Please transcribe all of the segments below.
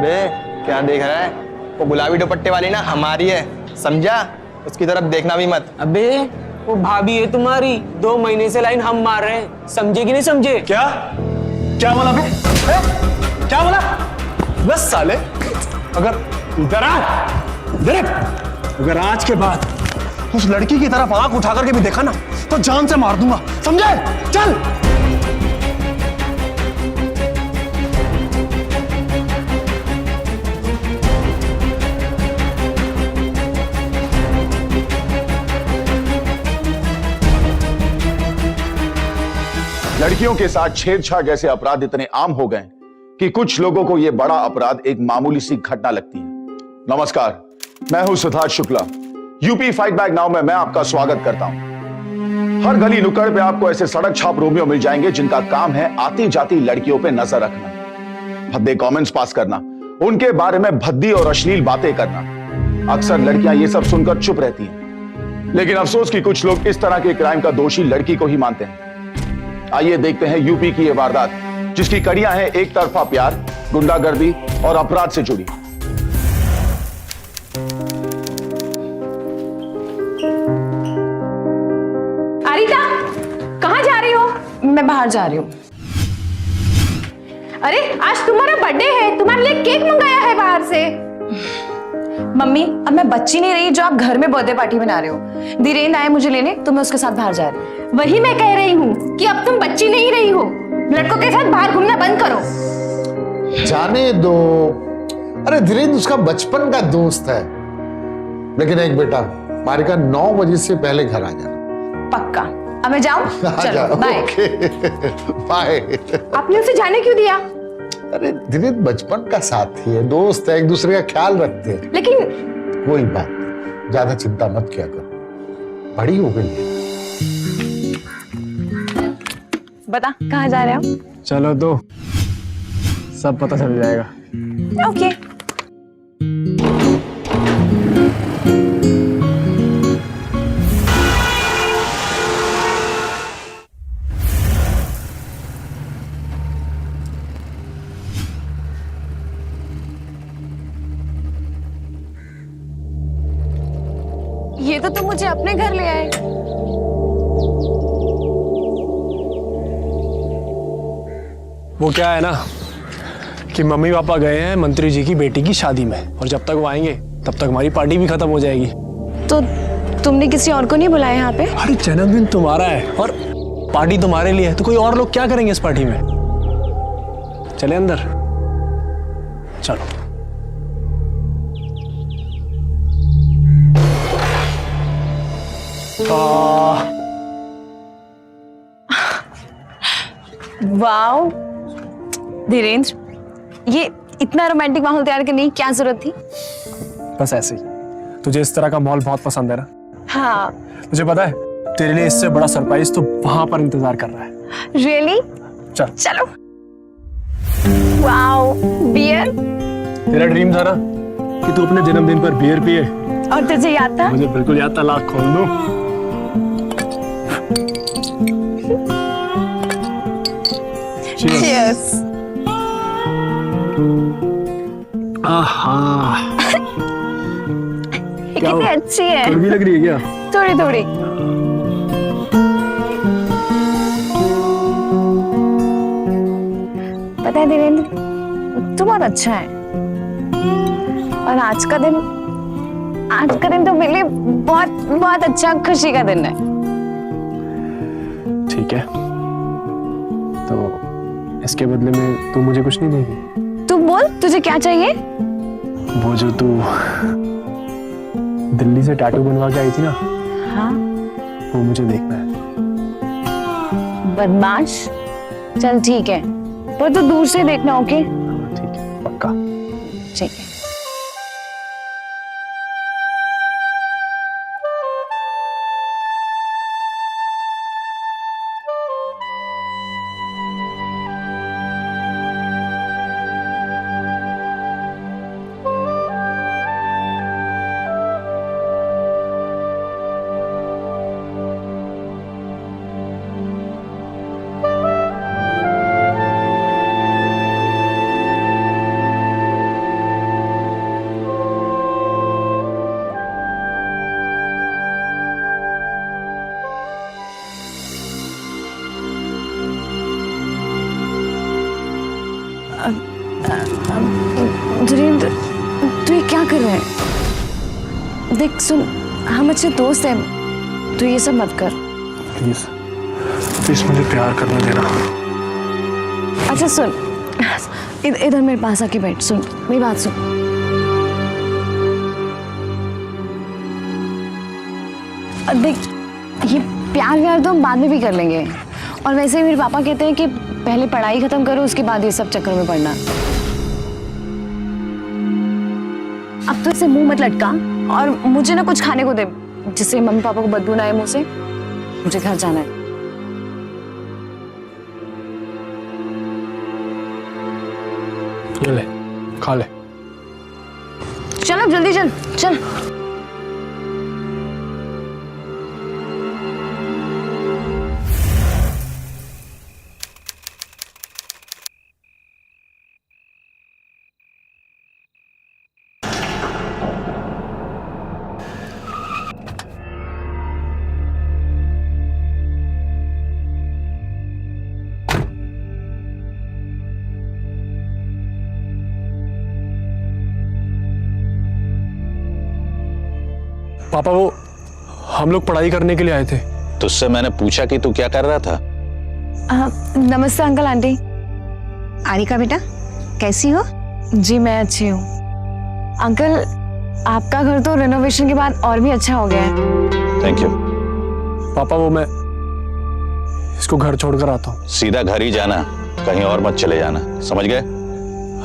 बे क्या देख रहा है? वो गुलाबी दुपट्टे वाली ना हमारी है, समझा? उसकी तरफ देखना भी मत। अबे वो भाभी है तुम्हारी, 2 महीने से लाइन हम मार रहे हैं, समझे कि नहीं समझे? क्या क्या बोला बे? क्या बोला? बस साले, अगर इधर आ, अगर आज के बाद उस लड़की की तरफ आंख उठा करके भी देखा ना तो जान से मार दूंगा, समझे? चल। लड़कियों के साथ छेड़छाड़ जैसे अपराध इतने आम हो गए कि कुछ लोगों को यह बड़ा अपराध एक मामूली सी घटना लगती है। नमस्कार, मैं हूं Siddharth Shukla. UP fight back now में मैं आपका स्वागत करता हूं। हर गली नुक्कड़ पे आपको ऐसे सड़क छाप रोमियो मिल जाएंगे जिनका काम है आती जाती लड़कियों पे नजर रखना, भद्दे कमेंट्स पास करना, उनके बारे में भद्दी और अश्लील बातें करना। अक्सर लड़कियां ये सब सुनकर चुप रहती हैं, लेकिन अफसोस कि कुछ लोग इस तरह के क्राइम का दोषी लड़की को ही मानते हैं। आइए देखते हैं यूपी की यह वारदात जिसकी कड़ियां हैं एक तरफा प्यार, गुंडागर्दी और अपराध से जुड़ी। अरीता, कहाँ जा रही हो? मैं बाहर जा रही हूँ। अरे आज तुम्हारा बर्थडे है, तुम्हारे लिए केक मंगाया है बाहर से। मम्मी, अब मैं बच्ची नहीं रही जो आप घर में बर्थडे पार्टी बना रहे हो। धीरेन्द्र आए मुझे लेने तो मैं उसके साथ बाहर जा रही हूँ। वही मैं कह रही हूँ कि अब तुम बच्ची नहीं रही हो, लड़कों के साथ बाहर घूमना बंद करो। जाने दो। अरे धीरेन्द्र उसका बचपन का दोस्त है। लेकिन एक बेटा, मारिका 9 बजे से पहले घर आ जाना। पक्का। अब मैं जाऊँ? चलो बाय। बाय। आपने उसे जाने क्यों दिया? अरे धीरेन्द्र बचपन का साथी है, दोस्त है, एक दूसरे का ख्याल रखते हैं। लेकिन कोई बात नहीं, ज्यादा चिंता मत किया करो, बड़ी हो गई है। बता कहाँ जा रहे हो? चलो तो सब पता चल जाएगा। ओके। ये तो तुम मुझे अपने घर ले आए। वो क्या है ना कि मम्मी पापा गए हैं मंत्री जी की बेटी की शादी में, और जब तक वो आएंगे तब तक हमारी पार्टी भी खत्म हो जाएगी। तो तुमने किसी और को नहीं बुलाया यहाँ पे? अरे जन्मदिन तुम्हारा है और पार्टी तुम्हारे लिए है, तो कोई और लोग क्या करेंगे इस पार्टी में? चले अंदर, चलो। वाओ धीरेन्द्र, ये इतना रोमांटिक माहौल तैयार करने की क्या जरूरत थी? बस ऐसे ही, तुझे इस तरह का माहौल बहुत पसंद है ना? हाँ। तुझे पता है तेरे लिए इससे बड़ा सरप्राइज तो वहां पर इंतजार कर रहा है। रियली? चल चलो। Wow, beer? तेरा ड्रीम था ना कि तू अपने जन्मदिन पर बियर पिए, और तुझे याद था? मुझे बिल्कुल याद था। लाख खोल दूं। Cheers. आहा, कितनी अच्छी है। कड़वी लग रही है क्या? थोड़ी थोड़ी। पता है धीरेन्द्र, तू बहुत अच्छा है, और आज का दिन तो मेरे लिए बहुत बहुत अच्छा खुशी का दिन है। ठीक है, तो इसके बदले में तू मुझे कुछ नहीं देगी? तू बोल, तुझे क्या चाहिए? वो जो तू दिल्ली से टैटू बनवा के आई थी ना, हाँ? वो मुझे देखना है। बदमाश, चल ठीक है, पर तू दूर से देखना। ओके ठीक है, पक्का। ठीक है। धीरेन्द्र, तू ये क्या कर रहा है? देख सुन, हम अच्छे दोस्त हैं, तू ये सब मत कर। प्लीज प्लीज मुझे प्यार करने देना। अच्छा सुन, इधर मेरे पास आके बैठ, सुन मेरी बात सुन। देख, ये प्यार व्यार तो हम बाद में भी कर लेंगे, और वैसे ही मेरे पापा कहते हैं कि पहले पढ़ाई खत्म करो, उसके बाद ये सब चक्कर में पड़ना। अब तो इसे मुंह मत लटका, और मुझे ना कुछ खाने को दे, जिससे मम्मी पापा को बदबू ना आए मुंह से। मुझे घर जाना है। ये ले, खा ले। चल अब जल्दी चल चल। पापा, वो हम लोग पढ़ाई करने के लिए आए थे। तुझसे मैंने पूछा कि तू क्या कर रहा था। नमस्ते अंकल आंटी। आरिका बेटा, कैसी हो? जी मैं अच्छी हूँ। अंकल, आपका घर तो रेनोवेशन के बाद और भी अच्छा हो गया है। Thank you. पापा, वो मैं इसको घर छोड़कर आता हूँ। सीधा घर ही जाना, कहीं और मत चले जाना, समझ गए?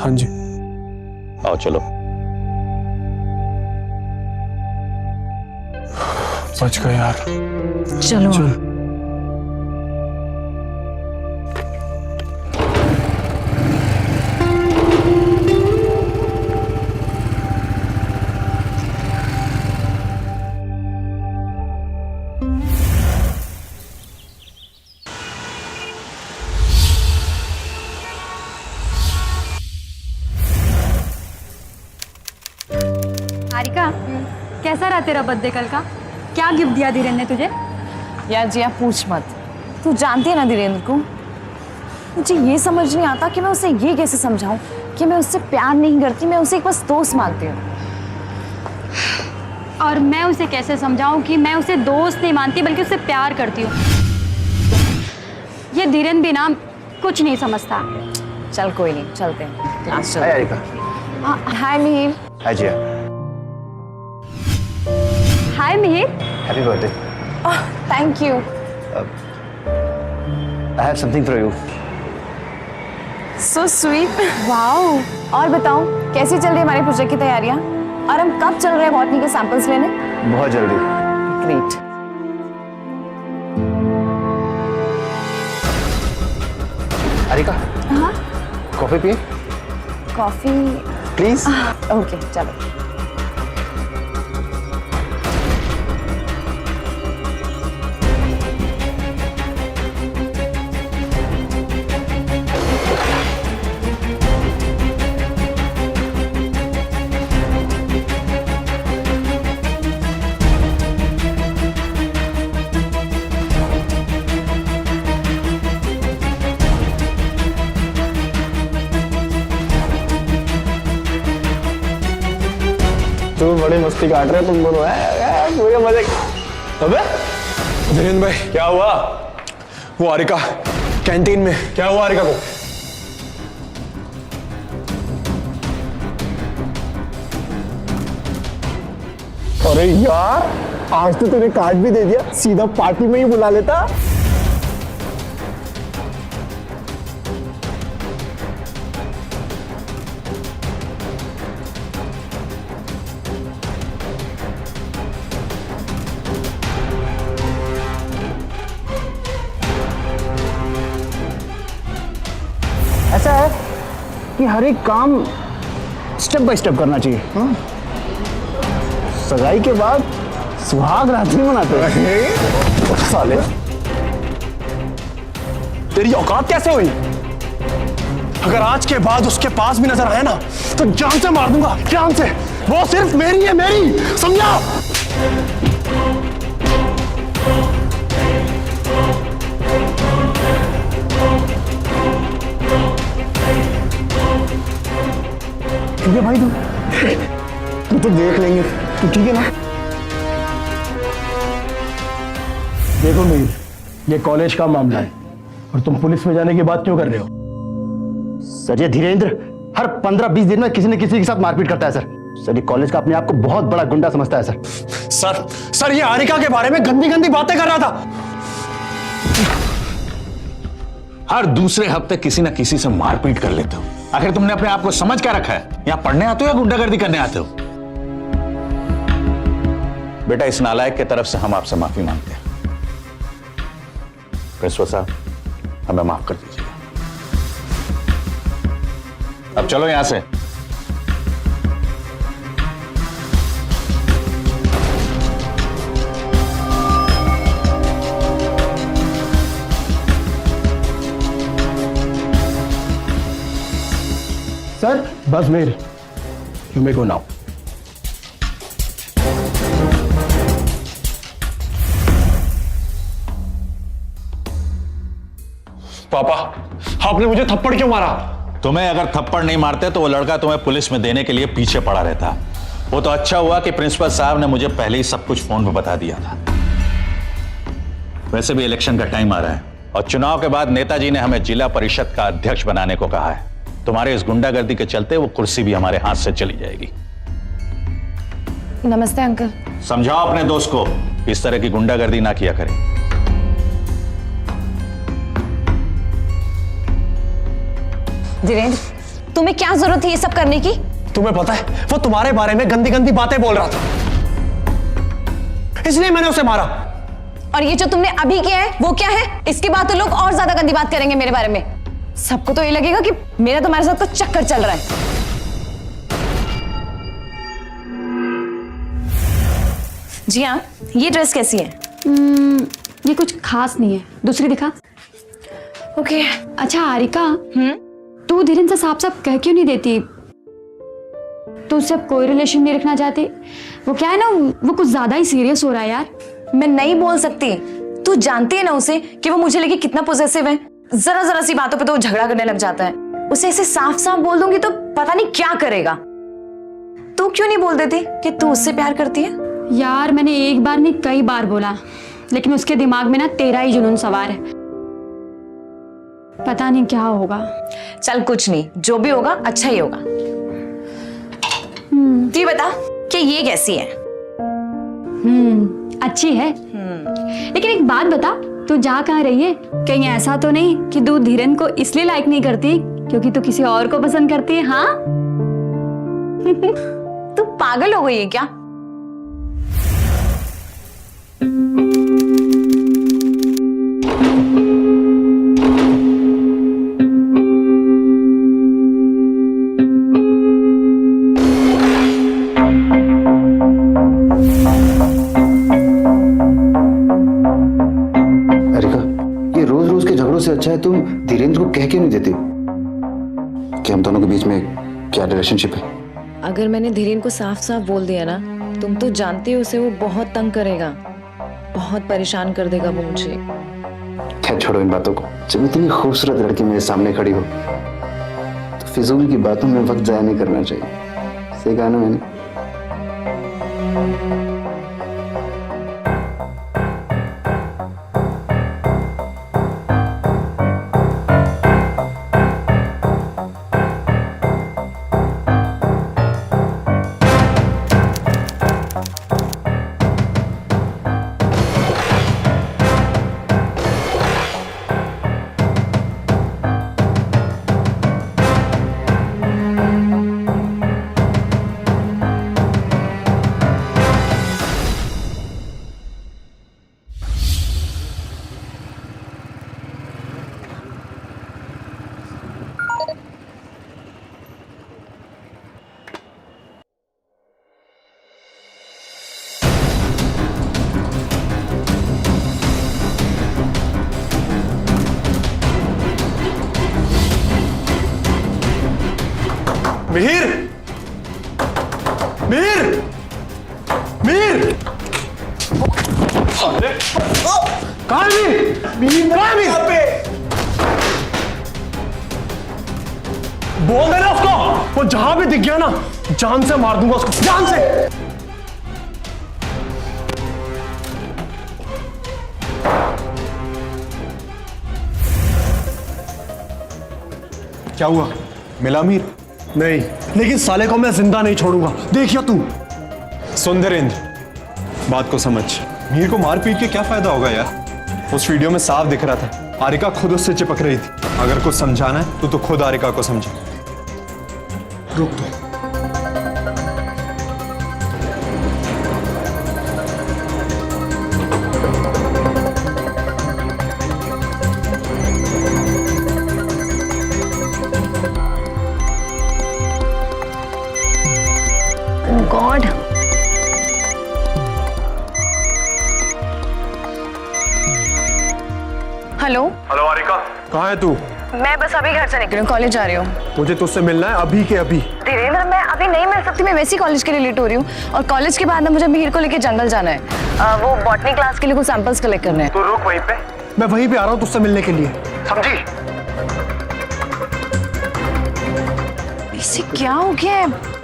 हाँ जी। आओ चलो। बच गए यार। चलो चल। आरिका, कैसा रहा तेरा बर्थडे कल का? क्या गिफ्ट दिया धीरेन्द्र ने तुझे? यार जी, आप पूछ मत। तू जानती है ना धीरेन्द्र को, मुझे ये समझ नहीं आता कि मैं उसे ये कैसे समझाऊं कि मैं उससे प्यार नहीं करती, मैं उसे एक बस दोस्त मानती हूँ। और मैं उसे कैसे समझाऊं कि मैं उसे दोस्त नहीं मानती बल्कि उससे प्यार करती हूँ? ये धीरेन्द्र भी ना कुछ नहीं समझता। चल कोई नहीं, चलते हैं class. Hi Aarika. Hi Mihir. Hi Jiya. Hi Mihir. Happy birthday. Thank you. I have something for you. So sweet. Wow. और बताओ, कैसी चल रही है हमारे प्रोजेक्ट की तैयारियां? और हम कब चल रहे हैं बॉटनी के सैंपल्स लेने? बहुत जल्दी। ग्रेट। आरिका, हाँ, कॉफी पिए कॉफी। प्लीज। ओके चलो। तुम बड़ी मस्ती काट रहे हो तुम दोनों। पूरे मजे। अबे धीरेन्द्र भाई, क्या हुआ? वो आरिका कैंटीन में, क्या हुआ आरिका को? अरे यार, आज तो तूने कार्ड भी दे दिया, सीधा पार्टी में ही बुला लेता। ऐसा है कि हर एक काम स्टेप बाय स्टेप करना चाहिए। हाँ? सगाई के बाद सुहाग रात नहीं मनाते साले। तेरी औकात कैसे हुई? अगर आज के बाद उसके पास भी नजर आया ना तो जान से मार दूंगा, जान से। वो सिर्फ मेरी है, मेरी, समझा? भाई तू तो देख लेंगे, तू ठीक है ना? देखो मीर, ये कॉलेज का मामला है और तुम पुलिस में जाने की बात क्यों कर रहे हो? सर ये धीरेन्द्र हर 15-20 दिन में किसी न किसी के साथ मारपीट करता है सर। सर ये कॉलेज का अपने आप को बहुत बड़ा गुंडा समझता है सर। सर ये हारिका के बारे में गंदी गंदी बातें कर रहा था। हर दूसरे हफ्ते किसी ना किसी से मारपीट कर लेते हो। आखिर तुमने अपने आप को समझ क्या रखा है? यहाँ पढ़ने आते हो या गुंडागर्दी करने आते हो? बेटा इस नालायक के तरफ से हम आपसे माफी मांगते हैं। प्रिंसिपल साहब हमें माफ कर दीजिए। अब चलो यहां से। सर बस Mir, you may go now. पापा आपने मुझे थप्पड़ क्यों मारा? तुम्हें अगर थप्पड़ नहीं मारते तो वो लड़का तुम्हें पुलिस में देने के लिए पीछे पड़ा रहता। वो तो अच्छा हुआ कि प्रिंसिपल साहब ने मुझे पहले ही सब कुछ फोन पर बता दिया था। वैसे भी इलेक्शन का टाइम आ रहा है और चुनाव के बाद नेताजी ने हमें जिला परिषद का अध्यक्ष बनाने को कहा है। तुम्हारे इस गुंडागर्दी के चलते वो कुर्सी भी हमारे हाथ से चली जाएगी। नमस्ते अंकल। समझाओ अपने दोस्त को इस तरह की गुंडागर्दी ना किया करे। धीरेन्द्र, तुम्हें क्या जरूरत थी ये सब करने की? तुम्हें पता है वो तुम्हारे बारे में गंदी गंदी बातें बोल रहा था, इसलिए मैंने उसे मारा। और ये जो तुमने अभी किया है वो क्या है? इसके बाद तो लोग और ज्यादा गंदी बात करेंगे मेरे बारे में। सबको तो ये लगेगा कि मेरा तुम्हारे साथ तो चक्कर चल रहा है। जी हाँ, ये ड्रेस कैसी है? ये कुछ खास नहीं है, दूसरी दिखा। ओके। अच्छा हारिका, तू धीरेन्द्र से साफ साफ कह क्यों नहीं देती? तू उससे कोई रिलेशन नहीं रखना चाहती? वो क्या है ना, वो कुछ ज्यादा ही सीरियस हो रहा है यार। मैं नहीं बोल सकती। तू जानती है ना उसे कि वो मुझे लेके कितना पॉसेसिव है। जरा जरा सी बातों पे तो वो झगड़ा करने लग जाता है। उसे ऐसे साफ साफ बोल दूंगी तो पता नहीं क्या करेगा। तू क्यों नहीं बोल देती कि तू उससे प्यार करती है? यार मैंने एक बार नहीं कई बार बोला, लेकिन उसके दिमाग में ना तेरा ही जुनून सवार है। पता नहीं क्या होगा। चल कुछ नहीं, जो भी होगा अच्छा ही होगा। तू बता कि ये कैसी है? अच्छी है। लेकिन एक बात बता, तू जा कहाँ रही है? कहीं ऐसा तो नहीं कि तू धीरेन्द्र को इसलिए लाइक नहीं करती क्योंकि तू किसी और को पसंद करती है? हाँ तू पागल हो गई है क्या? से अच्छा है तुम धीरेन्द्र को कह क्यों नहीं देती कि हम दोनों के बीच में क्या रिलेशनशिप है? अगर मैंने धीरेन्द्र को साफ साफ बोल दिया ना, तुम तो जानते हो उसे वो बहुत तंग करेगा, बहुत परेशान कर देगा वो मुझे। क्या छोड़ो इन बातों को। जब इतनी खूबसूरत लड़की मेरे सामने खड़ी हो तो फिजूल की बातों में वक्त जाया नहीं करना चाहिए। सही कहा ना मैंने? मीर, मीर, मीर, कहाँ है मीर? कहाँ है मीर? बोल देना उसको। वो जहां भी दिख गया ना, जान से मार दूंगा उसको, जान से। क्या हुआ? मिला मीर? नहीं, लेकिन साले को मैं जिंदा नहीं छोड़ूंगा, देखिए तू। सुन धीरेन्द्र, बात को समझ। मीर को मार पीट के क्या फायदा होगा यार? उस वीडियो में साफ दिख रहा था आरिका खुद उससे चिपक रही थी। अगर कुछ समझाना है तो खुद आरिका को समझे। रुक दो। God, hello. हेलो आरिका, कहाँ है तू? मैं बस अभी घर से निकली हूँ, कॉलेज जा रही हूँ। मुझे तुझसे मिलना है अभी के अभी। धीरेन्द्र, मैं अभी नहीं मिल सकती, मैं वैसे कॉलेज के लिए लेट हो रही हूँ, और कॉलेज के बाद ना मुझे मिहिर को लेके जंगल जाना है। वो बॉटनी क्लास के लिए कुछ सैंपल्स कलेक्ट करने हैं। तो रुक वहीं पे, मैं वहीं पे आ रहा हूँ तुझसे मिलने के लिए, समझी? इसे क्या हो गया है?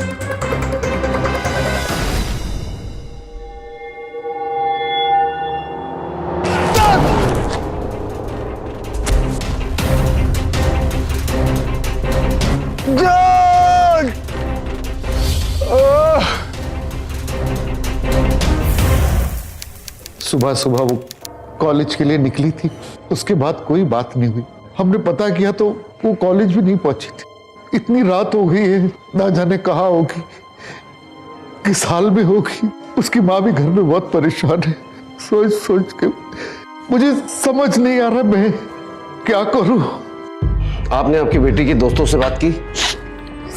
सुबह सुबह वो कॉलेज के लिए निकली थी, उसके बाद कोई बात नहीं हुई। हमने पता किया तो वो कॉलेज भी नहीं पहुंची थी। इतनी रात हो गई है, ना जाने कहाँ होगी, किस हाल में होगी। उसकी माँ भी घर में बहुत परेशान है। सोच सोच के मुझे समझ नहीं आ रहा मैं क्या करूं। आपने आपकी बेटी की दोस्तों से बात की?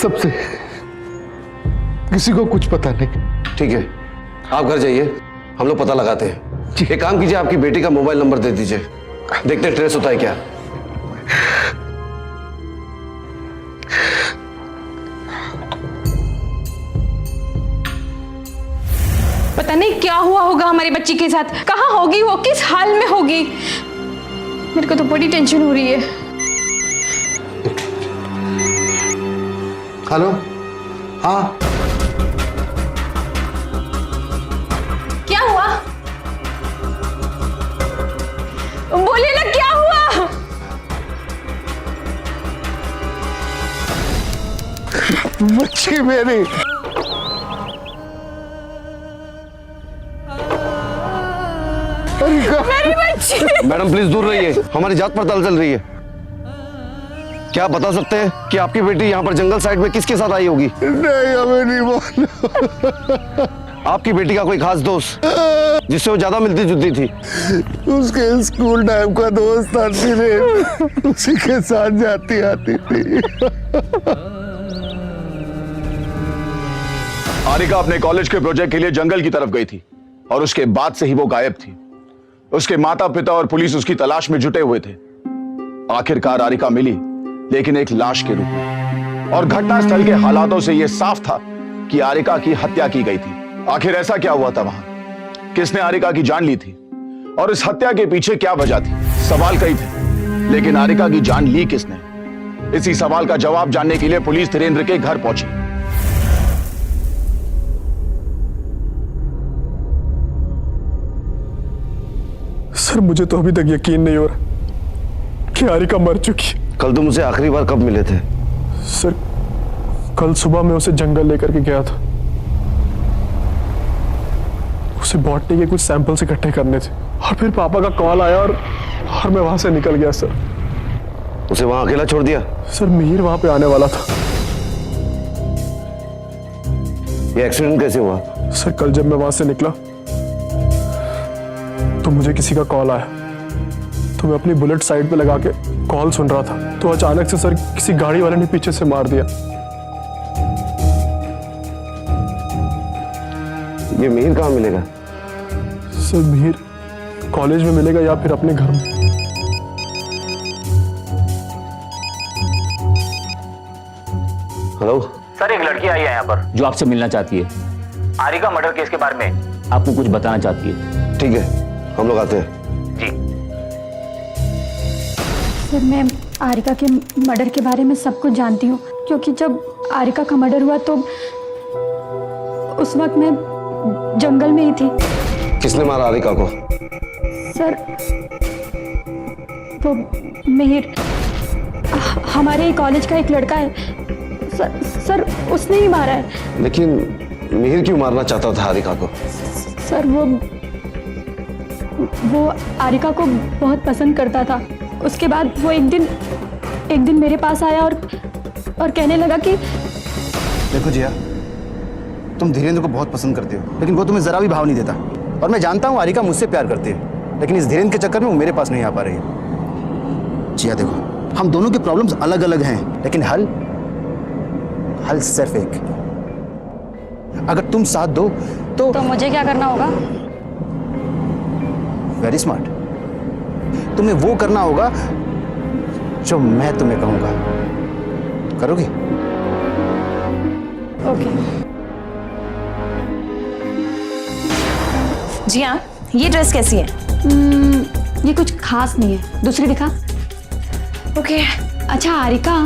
सबसे, किसी को कुछ पता नहीं। ठीक है, आप घर जाइए, हम लोग पता लगाते हैं। एक काम कीजिए, आपकी बेटी का मोबाइल नंबर दे दीजिए, देखते हैं ट्रेस होता है क्या। पता नहीं क्या हुआ होगा हमारी बच्ची के साथ, कहाँ होगी वो, किस हाल में होगी। मेरे को तो बड़ी टेंशन हो रही है। हेलो, हाँ क्या हुआ, बोलिए ना क्या हुआ। बच्ची मेरी, मेरी बच्ची। मैडम प्लीज दूर रहिए, हमारी जांच पड़ताल चल रही है। क्या आप बता सकते हैं कि आपकी बेटी यहाँ पर जंगल साइड में किसके साथ आई होगी? नहीं, हमें नहीं मालूम। आपकी बेटी का कोई खास दोस्त जिससे वो ज्यादा मिलती जुलती थी? उसके स्कूल टाइम का दोस्त था धीरेन्द्र, उसी के साथ जाती आती थी। आरिका अपने कॉलेज के प्रोजेक्ट के लिए जंगल की तरफ गई थी और उसके बाद से ही वो गायब थी। उसके माता पिता और पुलिस उसकी तलाश में जुटे हुए थे। आखिरकार आरिका मिली, लेकिन एक लाश के रूप में, और घटनास्थल के हालातों से यह साफ था कि आरिका की हत्या की गई थी। आखिर ऐसा क्या हुआ था वहां? किसने आरिका की जान ली थी और इस हत्या के पीछे क्या वजह थी? सवाल कई थे, लेकिन आरिका की जान ली किसने? इसी सवाल का जवाब जानने के लिए पुलिस धीरेन्द्र के घर पहुंची। सर, मुझे तो अभी तक यकीन नहीं हो रहा कि आरिका मर चुकी। कल तुम उसे आखिरी बार कब मिले थे? सर, कल सुबह मैं उसे जंगल लेकर के गया था। उसे बॉटनी के कुछ सैंपल्स इकट्ठे करने थे, और फिर पापा का कॉल आया और मैं वहां से निकल गया। सर, उसे वहां अकेला छोड़ दिया? सर, मिहिर वहां पे आने वाला था। ये एक्सीडेंट कैसे हुआ? सर, कल जब मैं वहां से निकला तो मुझे किसी का कॉल आया, तो मैं अपनी बुलेट साइड पे लगा के कॉल सुन रहा था, तो अचानक से सर किसी गाड़ी वाले ने पीछे से मार दिया। ये मिहिर कहाँ मिलेगा? सर, मिहिर कॉलेज में मिलेगा या फिर अपने घर में। हेलो सर, एक लड़की आई है यहाँ पर जो आपसे मिलना चाहती है। आरिका मर्डर केस के बारे में आपको कुछ बताना चाहती है। ठीक है, हम लोग आते हैं। जी सर, मैं आरिका के मर्डर के बारे में सब कुछ जानती हूँ, क्योंकि जब आरिका का मर्डर हुआ तो उस वक्त मैं जंगल में ही थी। किसने मारा आरिका को? सर, वो मिहिर, हमारे ही कॉलेज का एक लड़का है। सर उसने ही मारा है। लेकिन मिहिर क्यों मारना चाहता था आरिका को? सर वो आरिका को बहुत पसंद करता था। उसके बाद वो एक दिन मेरे पास आया और कहने लगा कि देखो जिया, तुम धीरेन्द्र को बहुत पसंद करते हो, लेकिन वो तुम्हें जरा भी भाव नहीं देता। और मैं जानता हूँ आरिका मुझसे प्यार करती है, लेकिन इस धीरेन्द्र के चक्कर में वो मेरे पास नहीं आ पा रही है। जिया देखो, हम दोनों के प्रॉब्लम्स अलग अलग हैं, लेकिन हल सिर्फ एक। अगर तुम साथ दो तो मुझे क्या करना होगा? Very smart. तुम्हें वो करना होगा जो मैं तुम्हें कहूंगा। करोगे? ओके। जी हाँ, ये ड्रेस कैसी है? ये कुछ खास नहीं है, दूसरी दिखा। ओके। अच्छा आरिका,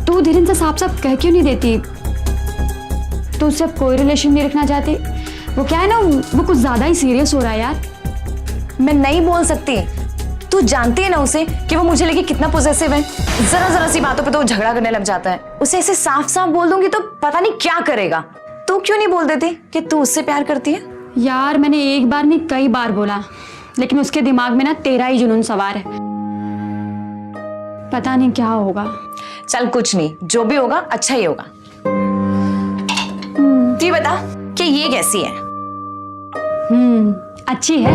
तू धीरेन्द्र से साफ साफ कह क्यों नहीं देती? तू उससे अब कोई रिलेशन नहीं रखना चाहती? वो क्या है ना, वो कुछ ज्यादा ही सीरियस हो रहा है यार। मैं नहीं बोल सकती। तू जानती है ना उसे कि वो मुझे लेके कितना पॉसेसिव है। जरा जरा सी बातों पे तो वो झगड़ा करने लग जाता है। उसे ऐसे साफ साफ बोल दूंगी तो पता नहीं क्या करेगा। तू क्यों नहीं बोल देती कि तू उससे प्यार करती है? यार मैंने एक बार नहीं कई बार बोला, लेकिन उसके दिमाग में ना तेरा ही जुनून सवार है। पता नहीं क्या होगा। चल कुछ नहीं, जो भी होगा अच्छा ही होगा। तू बता कि ये कैसी है? अच्छी है,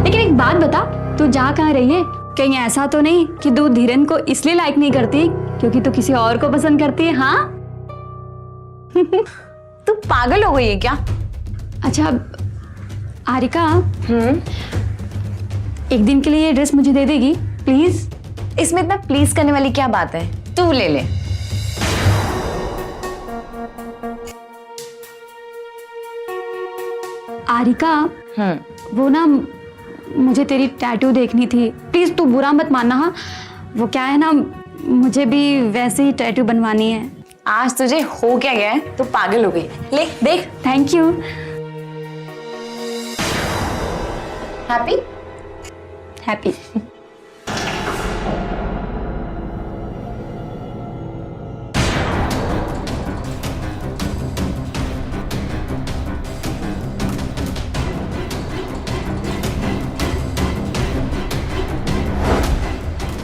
लेकिन एक बात बता, तू जा कहाँ रही है? कहीं ऐसा तो नहीं कि तू धीरेन्द्र को इसलिए लाइक नहीं करती क्योंकि तू किसी और को पसंद करती है? हाँ? तू पागल हो गई है क्या? अच्छा आरिका, एक दिन के लिए ये ड्रेस मुझे दे देगी प्लीज? इसमें इतना प्लीज करने वाली क्या बात है? तू ले ले। आरिका, वो ना मुझे तेरी टैटू देखनी थी, प्लीज तू बुरा मत मानना। हाँ, वो क्या है ना, मुझे भी वैसे ही टैटू बनवानी है। आज तुझे हो क्या गया है? तू पागल हो गई। ले देख। Thank you. हैप्पी? हैप्पी।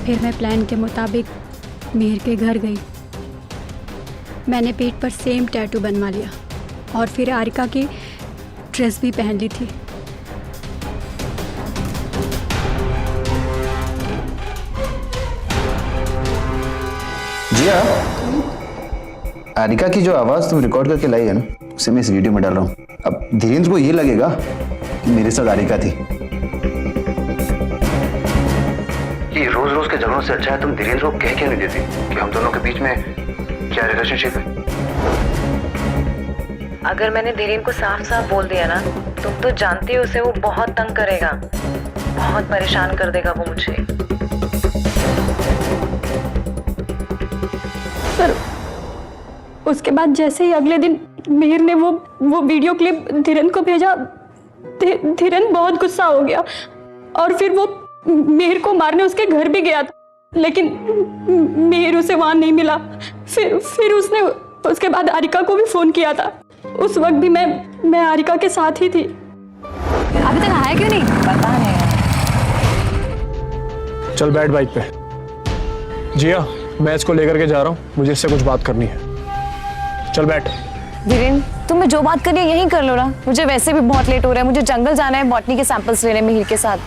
फिर मैं प्लान के मुताबिक मिहिर के घर गई। मैंने पीठ पर सेम टैटू बनवा लिया और फिर आरिका की ड्रेस भी पहन ली थी। जिया, आरिका की जो आवाज तुम रिकॉर्ड करके लाई है ना, उसे मैं इस वीडियो में डाल रहा हूँ। अब धीरेन्द्र को ये लगेगा कि मेरे साथ आरिका थी। ये रोज रोज के झगड़ों से अच्छा है तुम धीरेन्द्र को कह क्यों नहीं देती कि हम दोनों के बीच में क्या रिलेशनशिप है? अगर मैंने धीरेन्द्र को साफ साफ बोल दिया ना, तुम तो जानती हो उसे वो बहुत तंग करेगा, बहुत परेशान कर देगा वो मुझे। सर, उसके बाद जैसे ही अगले दिन मिहिर ने वो वीडियो क्लिप धीरेन्द्र को भेजा, धीरेन्द्र बहुत गुस्सा हो गया और फिर वो मिहिर को मारने उसके घर भी गया था, लेकिन मिहिर उसे वहां नहीं मिला। फिर उसने उसके बाद आरिका को भी फोन किया था। उस वक्त भी मैं आरिका के साथ ही थी। अभी तक आया क्यों नहीं? पता नहीं। चल बैठ बाइक पे। जिया, मैं इसको लेकर के जा रहा हूँ, मुझे इससे कुछ बात करनी है। चल बैठ। धीरेन्द्र, तुम्हें जो बात करनी है यही कर लो ना। मुझे वैसे भी बहुत लेट हो रहा है, मुझे जंगल जाना है बॉटनी के सैंपल्स लेने मिहिर के साथ।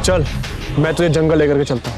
चल, मैं तुझे जंगल लेकर के चलता हूँ।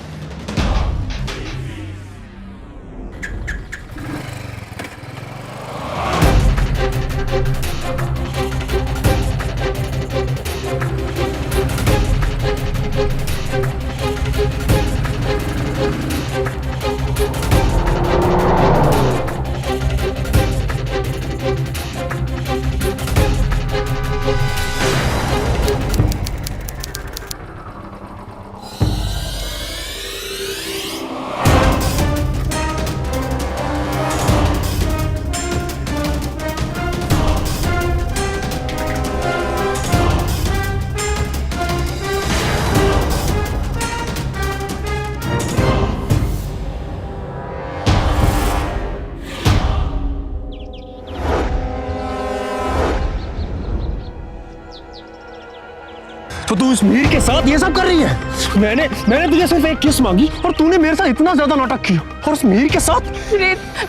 तो तू इस मीर के साथ ये सब कर रही है? मैंने तुझे सिर्फ एक किस मांगी और तूने मेरे साथ इतना ज्यादा नाटक किया, और उस मीर के साथ।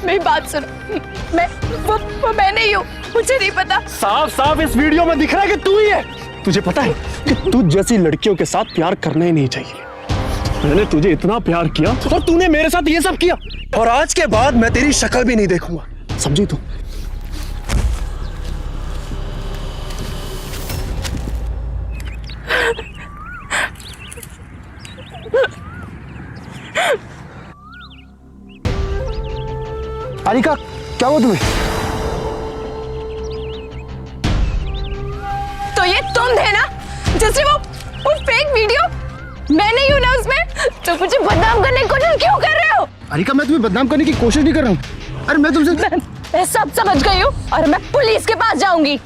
मेरी बात सुनो, वो मैं नहीं हूँ, मुझे नहीं पता। साफ साफ इस वीडियो में दिख रहा है कि तू ही है। तुझे पता है कि तू जैसी लड़कियों के साथ प्यार करना ही नहीं चाहिए। मैंने तुझे इतना प्यार किया और तूने मेरे साथ ये सब किया, और आज के बाद मैं तेरी शक्ल भी नहीं देखूंगा, समझी तू? आरिका, क्या हुआ तुम्हें? तो ये तुम थे ना जिसने वो फेक वीडियो, मैं नहीं हूं ना उसमें, तो मुझे बदनाम करने की कोशिश क्यों कर रहे हो? आरिका, मैं तुम्हें बदनाम करने की कोशिश नहीं कर रहा हूँ। अरे मैं तुमसे मैं सब समझ गई हूँ और मैं पुलिस के पास जाऊंगी।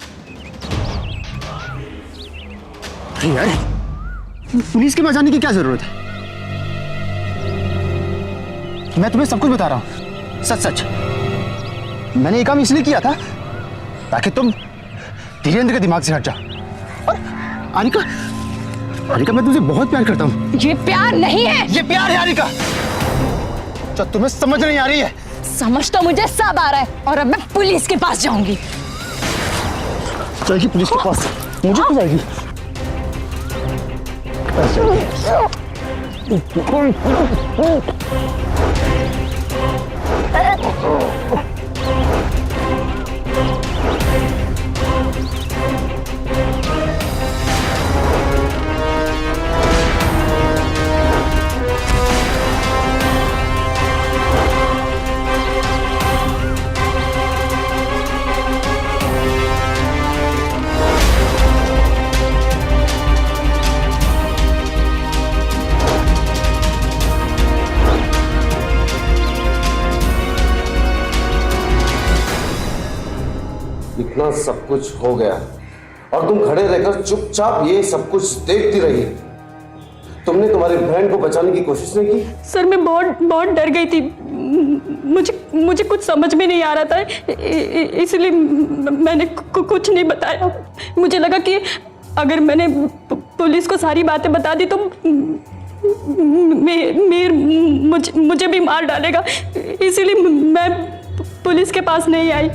अरे यार, पुलिस के पास जाने की क्या जरूरत है? मैं तुम्हें सब कुछ बता रहा हूँ, सच सच। मैंने ये काम इसलिए किया था ताकि तुम धीरेन्द्र के दिमाग से हट जाओ। और आरिका, मैं तुझे बहुत प्यार करता हूँ। ये प्यार नहीं है। ये प्यार है आरिका, जो तुम्हें समझ नहीं आ रही है। समझ तो मुझे सब आ रहा है, और अब मैं पुलिस के पास जाऊंगी। जाएगी पुलिस के पास? मुझे क्यों जाएगी? इतना सब कुछ हो गया और तुम खड़े रहकर चुपचाप ये सब कुछ देखती रही। तुमने तुम्हारी बहन को बचाने की कोशिश नहीं की? सर मैं बहुत डर गई थी, मुझे कुछ समझ में नहीं आ रहा था, इसलिए मैंने कुछ नहीं बताया। मुझे लगा कि अगर मैंने पुलिस को सारी बातें बता दी तो मीर मुझे भी मार डालेगा, इसीलिए मैं पुलिस के पास नहीं आई।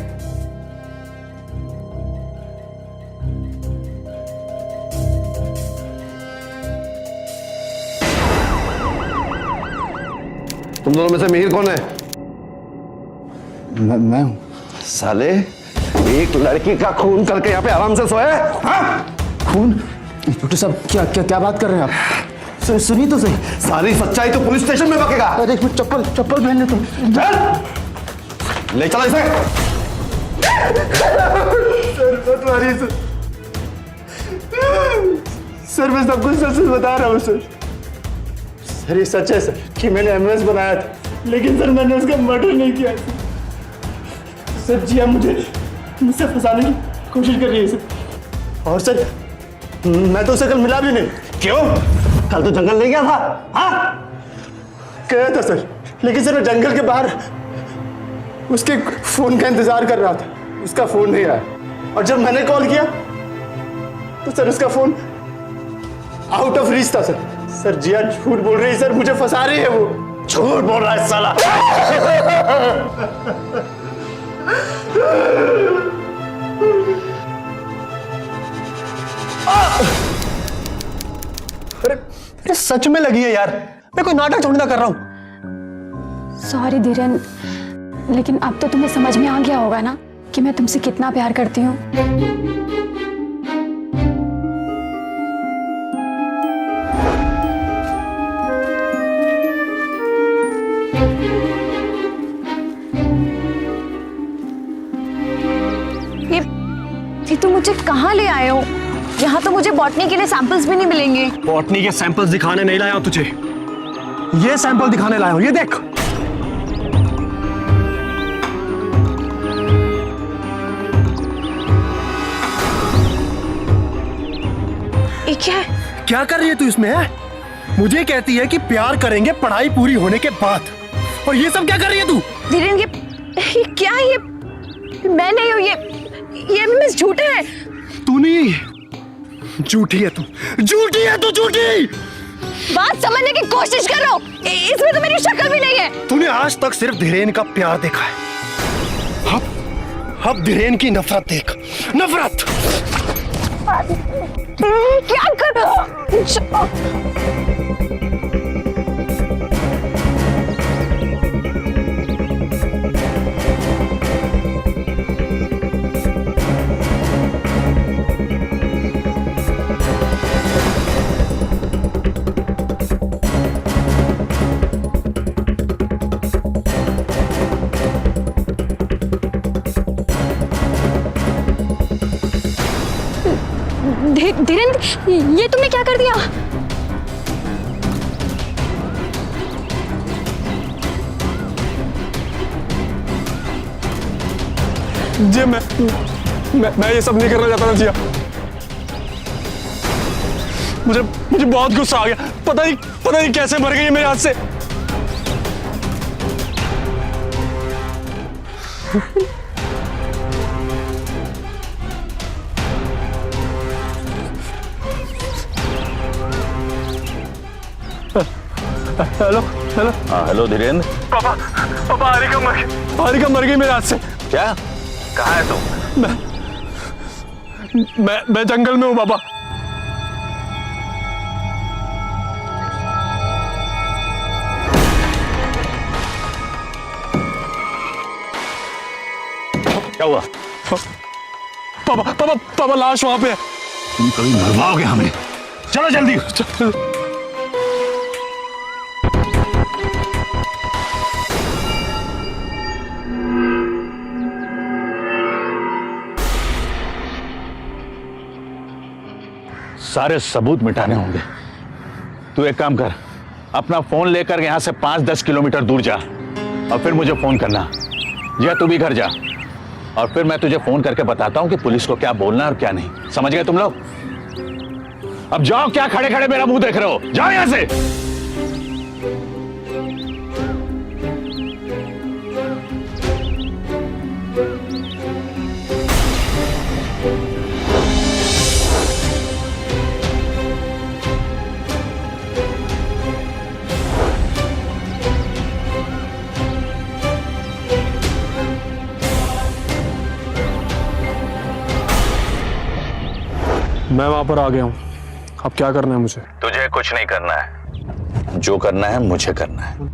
तुम दोनों में से मिहिर कौन है? मैं हूँ। साले, एक लड़की का खून करके यहाँ पे आराम से सोए? हाँ? खून? डॉक्टर साहब, क्या बात कर रहे हैं आप? सुनिए तो सही। सारी सच्चाई तो पुलिस स्टेशन में बकेगा। अरे एक मिनट, चप्पल पहनने तो। चल, ले चला इसे। सर मैं सब कुछ सच बता रहा हूँ सर। सर ये सच है सर कि मैंने एमएस बनाया था, लेकिन सर मैंने उसका मर्डर नहीं किया। सर जिया मुझसे फंसाने की कोशिश कर रही है सर। और सर मैं तो उसे कल मिला भी नहीं। क्यों? कल तो जंगल ले गया था। हाँ? गया था सर, लेकिन सर मैं जंगल के बाहर उसके फोन का इंतजार कर रहा था, उसका फोन नहीं आया, और जब मैंने कॉल किया तो सर उसका फोन आउट ऑफ रीच था सर। सर जिया झूठ बोल रही है सर, मुझे फंसा रही है वो। झूठ बोल रहा है साला। अरे सच में लगी है यार, मैं कोई नाटक थोड़ी ना कर रहा हूं। सॉरी धीरेन, लेकिन अब तो तुम्हें समझ में आ गया होगा ना कि मैं तुमसे कितना प्यार करती हूँ। ये तुम मुझे कहाँ ले आए हो? यहाँ तो मुझे बॉटनी के लिए सैंपल्स भी नहीं मिलेंगे। बॉटनी के सैंपल्स दिखाने नहीं लाया हूं तुझे, ये सैंपल दिखाने लाया हूं, ये देख। ये क्या है? क्या कर रही है तू इसमें? है मुझे कहती है कि प्यार करेंगे पढ़ाई पूरी होने के बाद, और ये सब क्या कर रही है तू? धीरेन, ये क्या है? ये मैं नहीं हूँ, ये मिस झूठे है। तू नहीं, झूठी है तू, झूठी है तू, झूठी। बात समझने की कोशिश करो, इसमें तो मेरी शक्ल भी नहीं है। तूने आज तक सिर्फ धीरेन का प्यार देखा है, अब धीरेन की नफरत देख, नफरत। क्या कर रहे हो? धीरेन्द्र, ये तुमने क्या कर दिया? जी मैं ये सब नहीं करना चाहता था जिया। मुझे बहुत गुस्सा आ गया। पता नहीं कैसे मर गई मेरे हाथ से। Hello hello. हाँ हेलो धीरेन्द्र। पापा हारिका मर गई मेरे हाथ से। क्या? कहाँ है तू? मैं जंगल में हूँ पापा। क्या हुआ? पापा लाश वहां पे है। तुम कभी मरवाओगे हमें। चलो जल्दी। सारे सबूत मिटाने होंगे। तू एक काम कर, अपना फोन लेकर यहां से 5-10 किलोमीटर दूर जा और फिर मुझे फोन करना। या तू भी घर जा और फिर मैं तुझे फोन करके बताता हूं कि पुलिस को क्या बोलना और क्या नहीं। समझ गए तुम लोग? अब जाओ, क्या खड़े खड़े मेरा मुंह देख रहे हो? जाओ यहां से। मैं वहां पर आ गया हूं। अब क्या करना है मुझे? तुझे कुछ नहीं करना है, जो करना है मुझे करना है।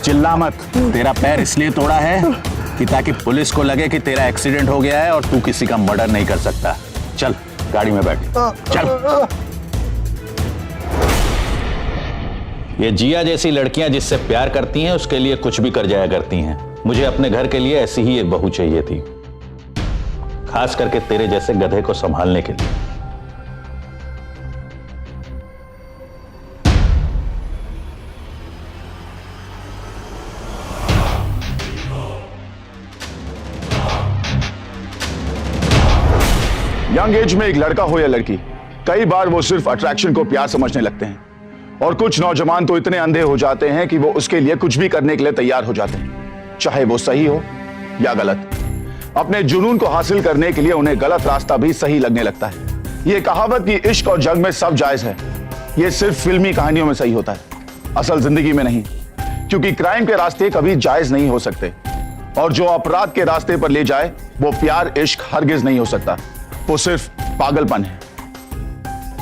चिल्ला मत। तेरा पैर इसलिए तोड़ा है कि ताकि पुलिस को लगे कि तेरा एक्सीडेंट हो गया है और तू किसी का मर्डर नहीं कर सकता। चल गाड़ी में बैठ, चल। ये जिया जैसी लड़कियां जिससे प्यार करती हैं उसके लिए कुछ भी कर जाया करती हैं। मुझे अपने घर के लिए ऐसी ही एक बहू चाहिए थी, खास करके तेरे जैसे गधे को संभालने के लिए। यंग एज में एक लड़का हो या लड़की, कई बार वो सिर्फ अट्रैक्शन को प्यार समझने लगते हैं और कुछ नौजवान तो इतने अंधे हो जाते हैं कि वो उसके लिए कुछ भी करने के लिए तैयार हो जाते हैं, चाहे वो सही हो या गलत। अपने जुनून को हासिल करने के लिए उन्हें गलत रास्ता भी सही लगने लगता है। ये कहावत कि इश्क और जंग में सब जायज है, ये सिर्फ फिल्मी कहानियों में सही होता है, असल जिंदगी में नहीं। क्योंकि क्राइम के रास्ते कभी जायज नहीं हो सकते और जो अपराध के रास्ते पर ले जाए वो प्यार इश्क हरगिज नहीं हो सकता, वो सिर्फ पागलपन है।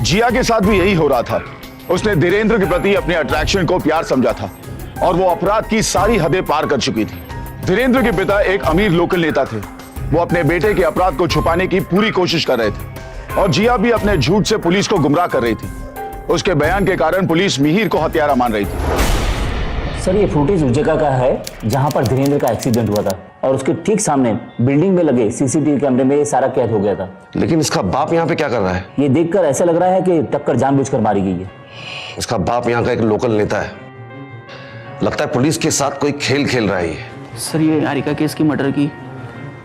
जिया के साथ भी यही हो रहा था। उसने धीरेन्द्र के प्रति अपने अट्रैक्शन को प्यार समझा था और वो अपराध की सारी हदें पार कर चुकी थी। धीरेन्द्र के पिता एक अमीर लोकल नेता थे। वो अपने बेटे के अपराध को छुपाने की पूरी कोशिश कर रहे थे और जिया भी अपने झूठ से पुलिस को गुमराह कर रही थी। उसके बयान के कारण पुलिस मिहिर को हत्यारा मान रही थी। सर, ये फुटेज उस जगह का है जहां पर धीरेन्द्र का एक्सीडेंट हुआ था और उसके ठीक सामने बिल्डिंग में लगे सीसीटीवी कैमरे में ये सारा कैद हो गया था। लेकिन इसका बाप यहाँ पे क्या कर रहा है? ये देखकर ऐसा लग रहा है कि टक्कर जानबूझकर मारी गई है। इसका बाप यहाँ का एक लोकल नेता है। लगता है पुलिस के साथ कोई खेल खेल रहा है ये। सर ये आरिका केस की मर्डर की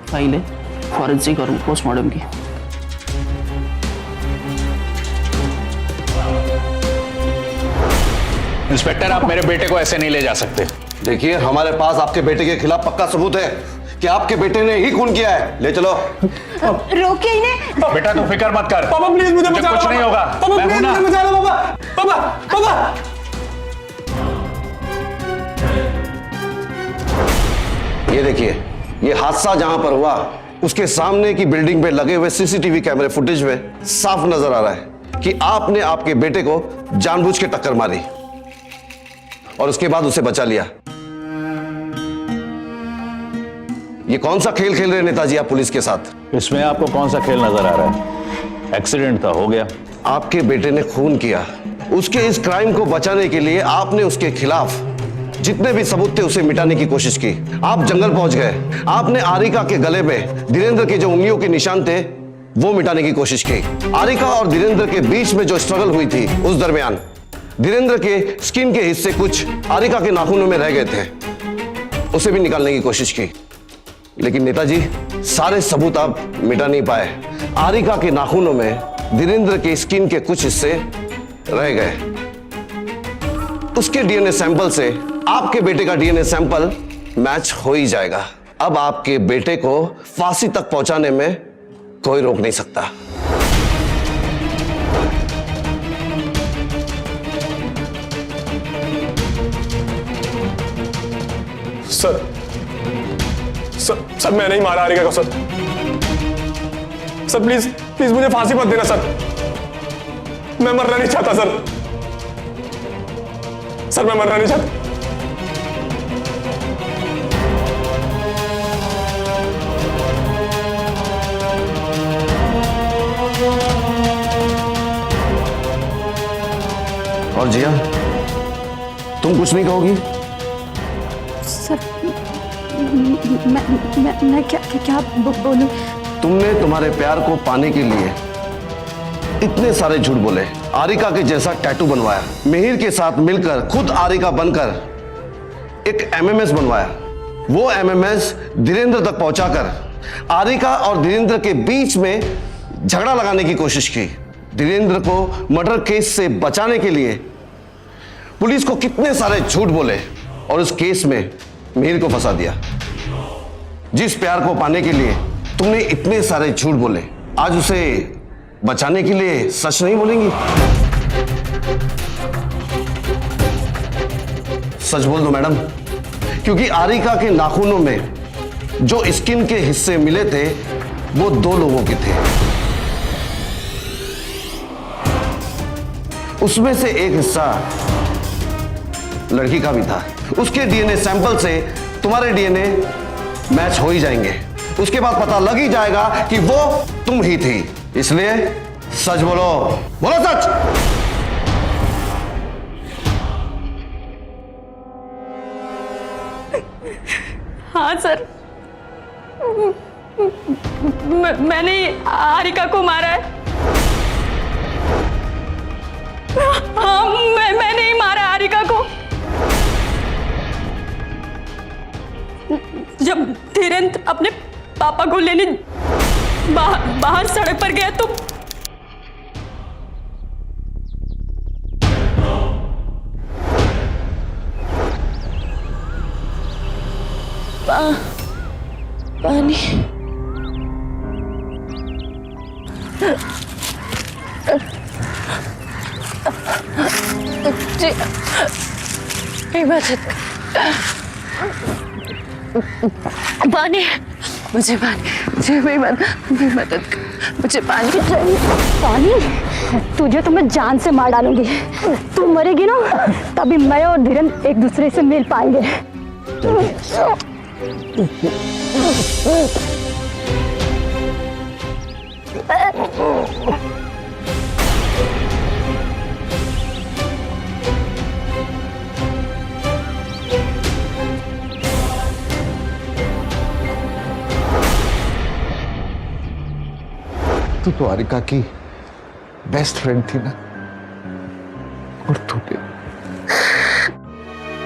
फाइल है, फॉरेंसिक और पोस्टमार्टम की। इंस्पेक्टर, आप मेरे बेटे को ऐसे नहीं ले जा सकते। देखिए, हमारे पास आपके बेटे के खिलाफ पक्का सबूत है कि आपके बेटे ने ही खून किया है। ले चलो। रोकिए इन्हें। बेटा तू फिक्र मत कर, पापा प्लीज मुझे बचा लो। कुछ नहीं होगा। पापा मैं हूं प्लीज ना। मुझे बचा लो पापा। पापा पापा। ये देखिए, ये हादसा जहां पर हुआ उसके सामने की बिल्डिंग पे लगे हुए सीसीटीवी कैमरे फुटेज में साफ नजर आ रहा है कि आपने आपके बेटे को जानबूझ के टक्कर मारी और उसके बाद उसे बचा लिया। ये कौन सा खेल खेल रहे हैं नेताजी आप पुलिस के साथ? इसमें आपको कौन सा खेल नजर आ रहा है? एक्सीडेंट था, हो गया। आपके बेटे ने खून किया, उसके इस क्राइम को बचाने के लिए आपने उसके खिलाफ जितने भी सबूत थे उसे मिटाने की कोशिश की। आप जंगल पहुंच गए, आपने आरिका के गले में धीरेंद्र के जो उंगलियों के निशान थे वो मिटाने की कोशिश की। आरिका और धीरेंद्र के बीच में जो स्ट्रगल हुई थी उस दरमियान धीरेंद्र के स्किन के हिस्से कुछ आरिका के नाखूनों में रह गए थे, उसे भी निकालने की कोशिश की। लेकिन नेताजी, सारे सबूत आप मिटा नहीं पाए। आरिका के नाखूनों में धीरेंद्र के स्किन के कुछ हिस्से रह गए। उसके डीएनए सैंपल से आपके बेटे का डीएनए सैंपल मैच हो ही जाएगा। अब आपके बेटे को फांसी तक पहुंचाने में कोई रोक नहीं सकता। सर सर सर मैं नहीं मारा आरिका को सर। सर प्लीज प्लीज मुझे फांसी मत देना सर। मैं मरना नहीं चाहता सर। सर मैं मरना नहीं चाहता। और जिया, तुम कुछ नहीं कहोगी? सर मैं क्या बोलूं? तुमने तुम्हारे प्यार को पाने के लिए इतने सारे झूठ बोले, आरिका के जैसा टैटू बनवाया, मिहिर के साथ मिलकर खुद आरिका बनकर एक एमएमएस बनवाया, वो एमएमएस धीरेंद्र तक पहुंचाकर आरिका और धीरेंद्र के बीच में झगड़ा लगाने की कोशिश की। धीरेंद्र को मर्डर केस से बचाने के लिए पुलिस को कितने सारे झूठ बोले और उस केस में मिहिर को फंसा दिया। जिस प्यार को पाने के लिए तुमने इतने सारे झूठ बोले, आज उसे बचाने के लिए सच नहीं बोलेंगी? सच बोल दो मैडम, क्योंकि आरिका के नाखूनों में जो स्किन के हिस्से मिले थे वो 2 लोगों के थे। उसमें से एक हिस्सा लड़की का भी था। उसके डीएनए सैंपल से तुम्हारे डीएनए मैच हो ही जाएंगे। उसके बाद पता लग ही जाएगा कि वो तुम ही थी। इसलिए सच बोलो, बोलो सच। हाँ सर, मैंने आरिका को मारा है। हाँ, मैंने ही मारा आरिका को। जब धीरेंद्र अपने पापा को लेने बाहर सड़क पर गया तो पानी पानी मुझे मदद मुझे पानी चाहिए। पानी? तुझे तो मैं जान से मार डालूंगी। तू मरेगी ना, तभी मैं और धीरेंद्र एक दूसरे से मिल पाएंगे। तू तो आरिका की बेस्ट फ्रेंड थी ना, और तूने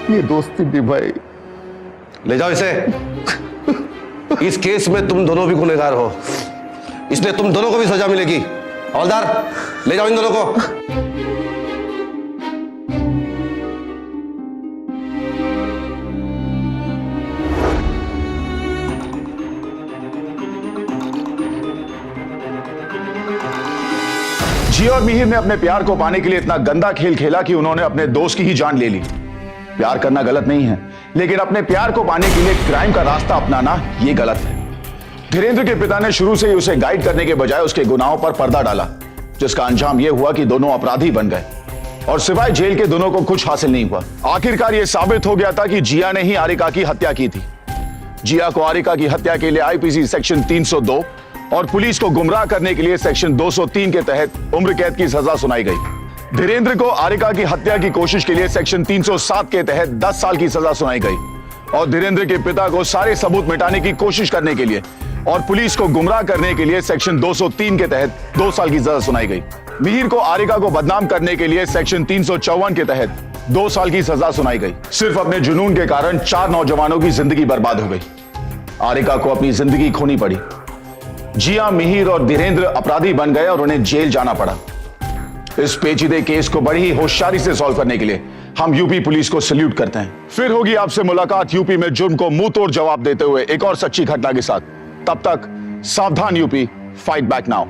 ये दोस्ती निभाई। ले जाओ इसे। इस केस में तुम दोनों भी गुनहगार हो, इसलिए तुम दोनों को भी सजा मिलेगी। हवलदार, ले जाओ इन दोनों को। जिया और मिहिर ने अपने प्यार को पाने के लिए इतना गंदा खेल खेला कि उन्होंने अपने दोस्त की ही जान ले ली। प्यार करना गलत नहीं है, लेकिन अपने प्यार को पाने के लिए क्राइम का रास्ता अपनाना यह गलत है। धीरेंद्र के पिता ने शुरू से ही उसे गाइड करने के बजाय उसके गुनाहों पर पर्दा डाला, जिसका अंजाम यह हुआ कि दोनों अपराधी बन गए और सिवाय जेल के दोनों को कुछ हासिल नहीं हुआ। आखिरकार यह साबित हो गया था कि जिया ने ही आरिका की हत्या की थी। जिया को आरिका की हत्या के लिए आईपीसी सेक्शन 302 और पुलिस को गुमराह करने के लिए सेक्शन 203 के तहत उम्र कैद की सजा सुनाई गई। धीरेंद्र को आरिका की हत्या की कोशिश के लिए सेक्शन 307 के तहत 10 साल की सजा सुनाई गई और धीरेंद्र के पिता को सारे सबूत मिटाने की कोशिश करने के लिए और पुलिस को गुमराह करने के लिए सेक्शन 203 के तहत 2 साल की सजा सुनाई गई। मिहिर को आरिका को बदनाम करने के लिए सेक्शन 354 के तहत 2 साल की सजा सुनाई गई। सिर्फ अपने जुनून के कारण 4 नौजवानों की जिंदगी बर्बाद हो गई। आरिका को अपनी जिंदगी खोनी पड़ी। जिया, मिहिर और धीरेंद्र अपराधी बन गए और उन्हें जेल जाना पड़ा। इस पेचीदे केस को बड़ी ही होशियारी से सॉल्व करने के लिए हम यूपी पुलिस को सैल्यूट करते हैं। फिर होगी आपसे मुलाकात यूपी में जुर्म को मुंह तोड़ जवाब देते हुए एक और सच्ची घटना के साथ। तब तक सावधान यूपी, फाइट बैक नाउ।